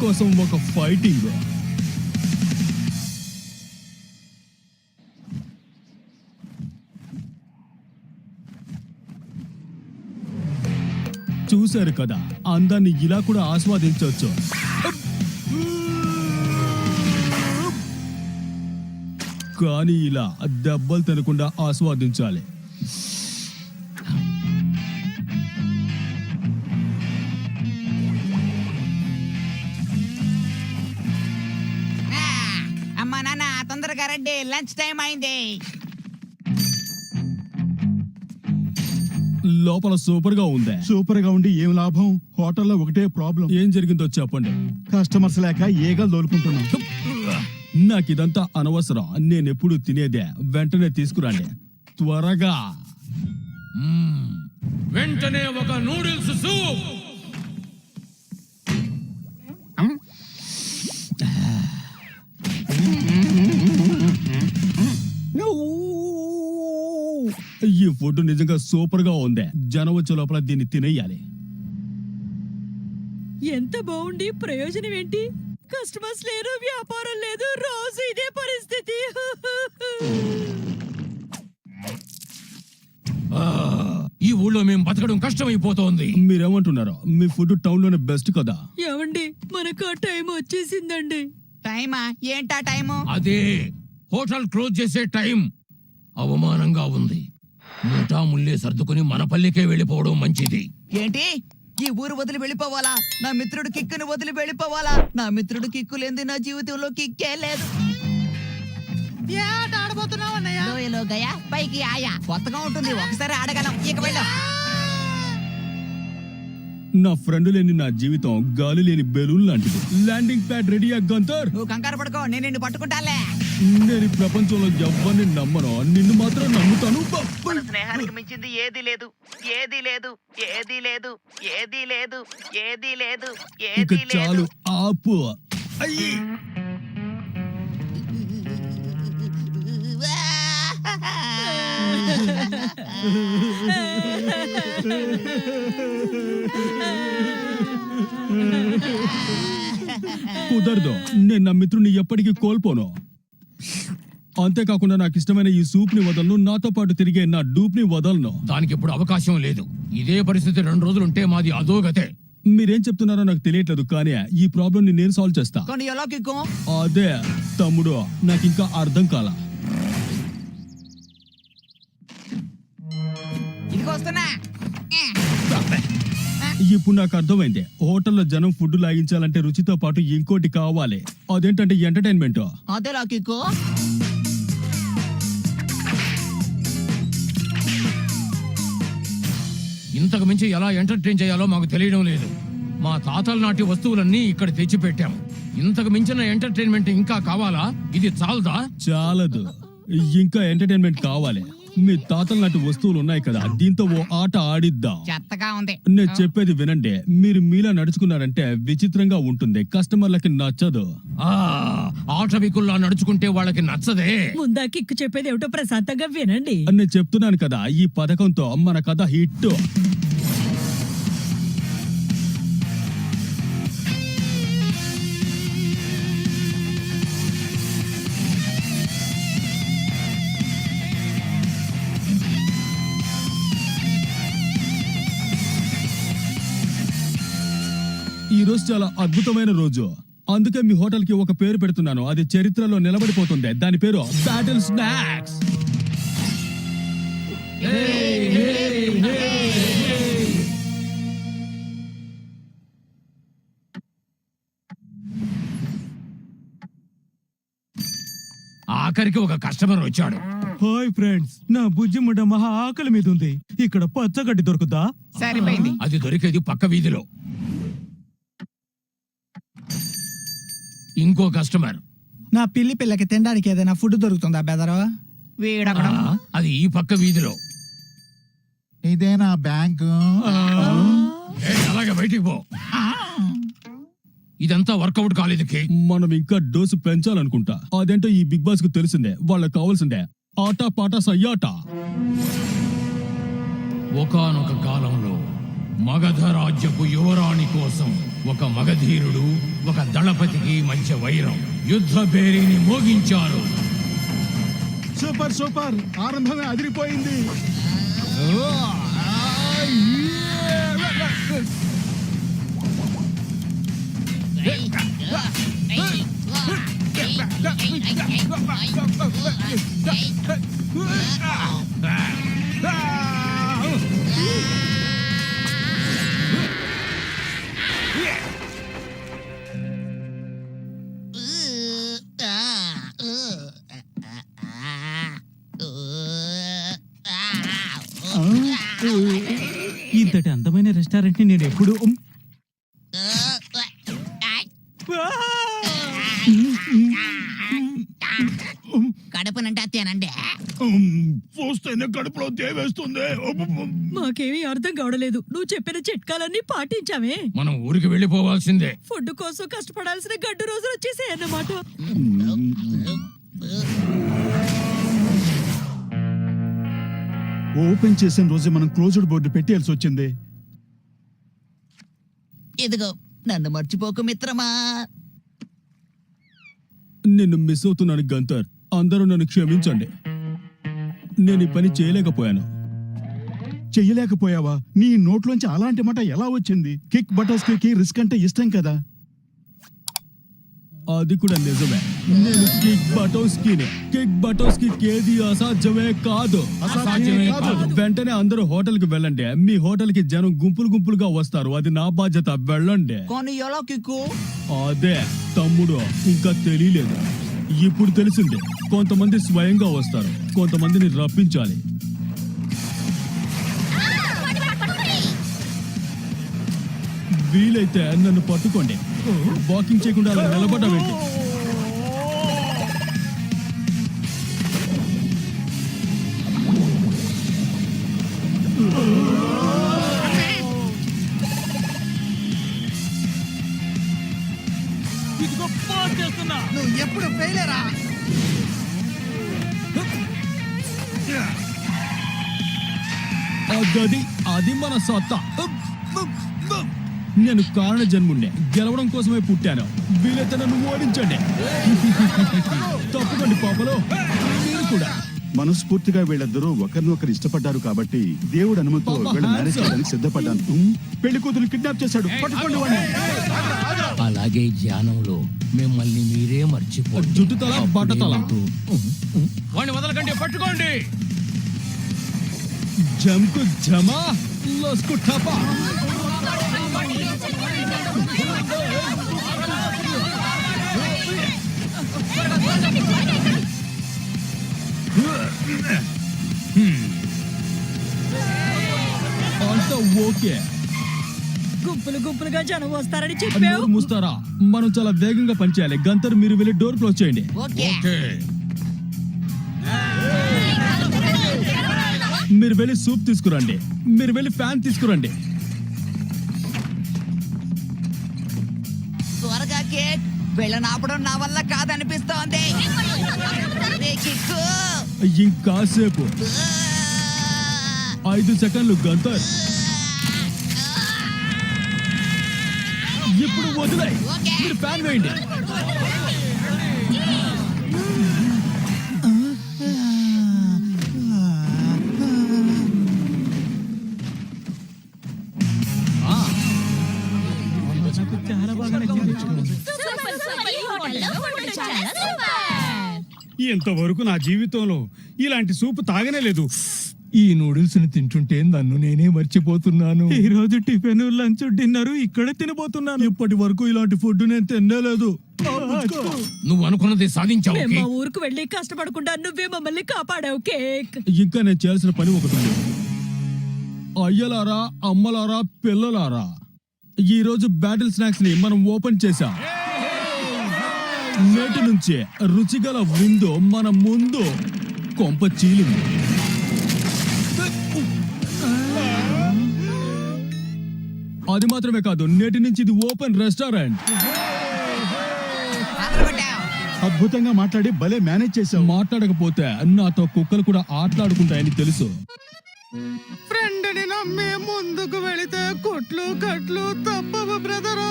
కోసం ఒక ఫైటింగ్. చూశారు కదా, అందాన్ని ఇలా కూడా ఆస్వాదించవచ్చు. కానీ ఇలా దెబ్బలు తినకుండా ఆస్వాదించాలి. అమ్మా నాన్న తొందరగా రండి, లంచ్ టైం అయింది. లోపల సూపర్ గా ఉంది. సూపర్ గా ఉండి ఏం లాభం? హోటల్లో ఒకటే ప్రాబ్లం. ఏం జరిగిందో చెప్పండి. కస్టమర్స్ లేక ఏగలు దోలుకుంటున్నాం. నాకిదంతా అనవసరం. నేనెప్పుడు తినేదే. వెంటనే తీసుకురండి త్వరగా. వెంటనే ఒక నూడిల్స్ సూప్. ఈ ఫుడ్ నిజంగా సూపర్ గా ఉంది. జనం వచ్చే లోపల దీన్ని తినేయాలి. ఎంత బాగుండి ప్రయోజనం ఏంటి? కస్టమర్స్ లేరు, వ్యాపారం లేదు, రోజు ఇదే పరిస్థితి. ఈ ఊళ్ళో మేము బతకడం కష్టమైపోతోంది. మీరేమంటున్నారు? మీ ఫుడ్ టౌన్ లోనే బెస్ట్ కదా. ఏమండి, మనకు ఆ టైం వచ్చేసిందండి. టైమా? ఏంటా టైము? అదే హోటల్ క్లోజ్ చేసే టైం. అవమానంగా ఉంది. మూటా ముల్లే సర్దుకుని మన పల్లెకే వెళ్ళిపోవడం మంచిది. ఏంటి? ఈ ఊరు వదిలి వెళ్ళిపోవాలా? నా మిత్రుడు కిక్కుని వదిలి వెళ్ళిపోవాలా? నా మిత్రుడు కిక్కు లేని నా జీవితంలో కిక్కే లేదు. లోయలో గయా, పైకి ఆయా. కొత్తగా ఉంటుంది, ఒకసారి ఆడగలం. ఇక వెళ్ళు. నా ఫ్రెండ్ లేని నా జీవితం గాలి లేని బెలూన్ లాంటిది. ల్యాండింగ్ ప్యాడ్ రెడీయా గంతర్? నువ్వు కంగారు పడుకో, నేను నిన్ను పట్టుకుంటాలే. నేను ఈ ప్రపంచంలో ఎవ్వరిని నమ్మను, నిన్ను మాత్రం నమ్ముతాను. మన స్నేహానికి మించింది ఏది లేదు, ఏది లేదు, ఏది లేదు, ఏది లేదు, ఏది లేదు, ఇక ఏది చాలు, లేదు. ఆపు. అయ్యి కుదరదు. నేను నా మిత్రుని ఎప్పటికీ కోల్పోను. అంతేకాకుండా నాకు ఇష్టమైన ఈ సూప్ ని వదలను, నాతో పాటు తిరిగే నా డూప్ ని వదలను. దానికి ఇప్పుడు అవకాశం లేదు. ఇదే పరిస్థితి 2 రోజులుంటే మాది అదోగతే. మీరేం చెప్తున్నారో నాకు తెలియట్లేదు, కానీ ఈ ప్రాబ్లం ని నేను సాల్వ్ చేస్తా. కానీ ఎలా కిక్కు? అదే తమ్ముడు, నాకు ఇంకా అర్థం కాల. ఇదిగో వస్తున్నా. ఇప్పుడు నాకు అర్థమైంది. హోటల్లో జనం ఫుడ్ లాగించాలంటే రుచితో పాటు ఇంకోటి కావాలి. అదేంటంటే ఎంటర్టైన్మెంట్. అదేలా కిక్కు? ఇంతకు మించి ఎలా ఎంటర్టైన్ చేయాలో మాకు తెలియడం లేదు. మా తాతల నాటి వస్తువులన్నీ ఇక్కడ తెచ్చిపెట్టాం. ఇంతకు మించిన ఎంటర్టైన్మెంట్ ఇంకా కావాలా? ఇది చాలదా? చాలదు, ఇంకా ఎంటర్టైన్మెంట్ కావాలి. మీ తాతల నాటి వస్తువులు ఉన్నాయి కదా, దీంతో ఓ ఆట ఆడిద్దాం. చెత్తగా ఉంది. నేను చెప్పేది వినండి. మీరు మీలా నడుచుకున్నారంటే విచిత్రంగా ఉంటుంది, కస్టమర్లకి నచ్చదు. ఆటవికుల్లా నడుచుకుంటే వాళ్ళకి నచ్చదే. ముందా కిక్కు చెప్పేది ఏమిటో ప్రశాంతంగా వినండి. నేను చెప్తున్నాను కదా, ఈ పథకంతో మన కథ హిట్. ఈ రోజు చాలా అద్భుతమైన రోజు. అందుకే మీ హోటల్ కి ఒక పేరు పెడుతున్నాను. అది చరిత్రలో నిలబడిపోతుంది. దాని పేరు బ్యాటిల్ స్నాక్స్. ఆఖరికి ఒక కస్టమర్ వచ్చాడు. హాయ్ ఫ్రెండ్స్, నా బుజ్జి ముడ్డ మహా ఆకలి మీద ఉంది. ఇక్కడ పచ్చగడ్డి దొరుకుతా? సరిపోయింది. అది దొరికేది పక్క వీధిలో. ఇంకో కస్టమర్. నా పిల్లకి తినడానికి ఏదైనా ఫుడ్ దొరుకుతుందా బెదరు? వీడక్కడ. అది ఈ పక్క వీధిలో. ఇదేనా బ్యాంకు? అలాగే బయటికి పో. ఇదంతా వర్కౌట్ కాలేదు. మనం ఇంకా డోసు పెంచాలనుకుంటా. అదేంటో ఈ బిగ్ బాస్ కు తెలిసిందే. వాళ్ళకి కావాల్సిందే ఆట పాట సయ్యాట. ఒకానొక కాలంలో మగధ రాజ్యపు యువరాణి కోసం ఒక మగధీరుడు ఒక దళపతికి మధ్య వైరం. యుద్ధ భేరీని మోగించారు. సూపర్ సూపర్, ఆరంభమే అదిరిపోయింది. ఇంతటి అందమైన రెస్టారెంట్ ని నేను ఎప్పుడు కడుపునంటే అత్తేనండి. చూస్తేనే కడుపులో తేవేస్తుంది. మాకేమీ అర్థం కావడలేదు. నువ్వు చెప్పిన చిట్కాలన్నీ పాటించామే. మనం ఊరికి వెళ్ళిపోవాల్సిందే. ఫుడ్ కోసం కష్టపడాల్సిన గడ్డు రోజులు వచ్చేసాయి అన్నమాట. ఓపెన్ చేసిన రోజే మనం క్లోజ్డ్ బోర్డు పెట్టేయాల్సి వచ్చింది. ఇదిగో నన్ను మర్చిపోకు మిత్రమా. నిన్ను మిస్ అవుతున్నాను గంతర్. అందరూ నన్ను క్షమించండి. నేను ఈ పని చేయలేకపోయాను. చెయ్యలేకపోయావా? నీ నోట్లోంచి అలాంటి మాట ఎలా వచ్చింది? కిక్ బటర్స్కి రిస్క్ అంటే ఇష్టం కదా. అది కూడా నిజమే. నేను కిక్ బటోస్కి ఏది అసాధ్యమే కాదు. అసాధ్యమే కాదు. వెంటనే అందరూ హోటల్ కి వెళ్ళండి. మీ హోటల్ కి జనం గుంపులు గుంపులుగా వస్తారు. అది నా బాధ్యత. వెళ్ళండి. కానీ ఎలా కిక్కు? అదే తమ్ముడు, ఇంకా తెలియలేదు. ఇప్పుడు తెలిసింది. కొంతమంది స్వయంగా వస్తారు, కొంతమందిని రప్పించాలి. వీలైతే నన్ను పట్టుకోండి. వాకింగ్ చేయకుండా అలా నిలబడ్డావేంటి? నువ్వు ఎప్పుడు ఫెయిలేరా? అది మన సత్తా. నేను కారణ జన్ముండే, గెలవడం కోసమే పుట్టాను. వీలైతే నన్ను ఓడించండి. తప్పకండి పాపలో, మీరు కూడా. మనస్ఫూర్తిగా వీళ్ళిద్దరూ ఒకరినొకరు ఇష్టపడ్డారు కాబట్టి దేవుడు అనుమతితో వీళ్ళు మ్యారేజ్ చేయడానికి సిద్ధపడ్డాను. పెళ్లి కూతురు కిడ్నాప్ చేశాడు. పట్టుకోండి వాడిని. అలాగే ధ్యానంలో మిమ్మల్ని మీరే మర్చిపోండి. జుట్టుతల బట్టతల. వాడిని వదలకండి, పట్టుకోండి. జంకు జమా లస్కు టపా. అంతా ఓకే. గుంపులు గుంపులుగా జనం వస్తారని నోరు చెప్పావు. మూస్తారా? మనం చాలా వేగంగా పనిచేయాలి. గంతర్, మీరు వెళ్ళి డోర్ క్లోజ్ చేయండి. ఓకే. మీరు వెళ్ళి సూప్ తీసుకురండి. మీరు వెళ్ళి ఫ్యాన్ తీసుకురండి. త్వరగా కేక్. వెళ్ళనాపడం నా వల్ల కాదనిపిస్తోంది. రే కిక్కు. ఇంకాసేపు. 5 సెకండ్లు గంతర్. ఇప్పుడు వదిలే. మీరు ఫ్యాన్ వేయండి. చాలా బాగా నచ్చింది. ఇంతవరకు నా జీవితంలో ఇలాంటి సూప్ తాగనే లేదు. ఈ నూడిల్స్ ని తింటుంటే నన్ను నేనే మర్చిపోతున్నాను. ఈ రోజు టిఫిన్, లంచ్, డిన్నర్ ఇక్కడే తినబోతున్నాను. ఇప్పటి వరకు ఇలాంటి ఫుడ్ నేను తినలేదు. నువ్వు అనుకున్నది సాధించావు. మేము మా ఊరుకు వెళ్ళి కష్టపడకుండా నువ్వే మమ్మల్ని కాపాడావు కేక్. ఇంకా నేను చేయాల్సిన పని ఒకటి ఉంది. అయ్యలారా, అమ్మలారా, పిల్లలారా, ఈ రోజు బ్యాటిల్ స్నాక్స్ ని మనం ఓపెన్ చేశాం. నేటి నుంచి రుచిగల విందు మన ముందు కొంప చీలింది. అది మాత్రమే కాదు, నేటి నుంచి ఇది ఓపెన్ రెస్టారెంట్. అద్భుతంగా మాట్లాడి భలే మేనేజ్ చేసావు. మాట్లాడకపోతే నాతో కుక్కలు కూడా ఆటలాడుకుంటాయని తెలుసు. ఫ్రెండ్ మాటని నమ్మి ముందుకు వెళితే కొట్లు కట్లు తప్పవు బ్రదరు.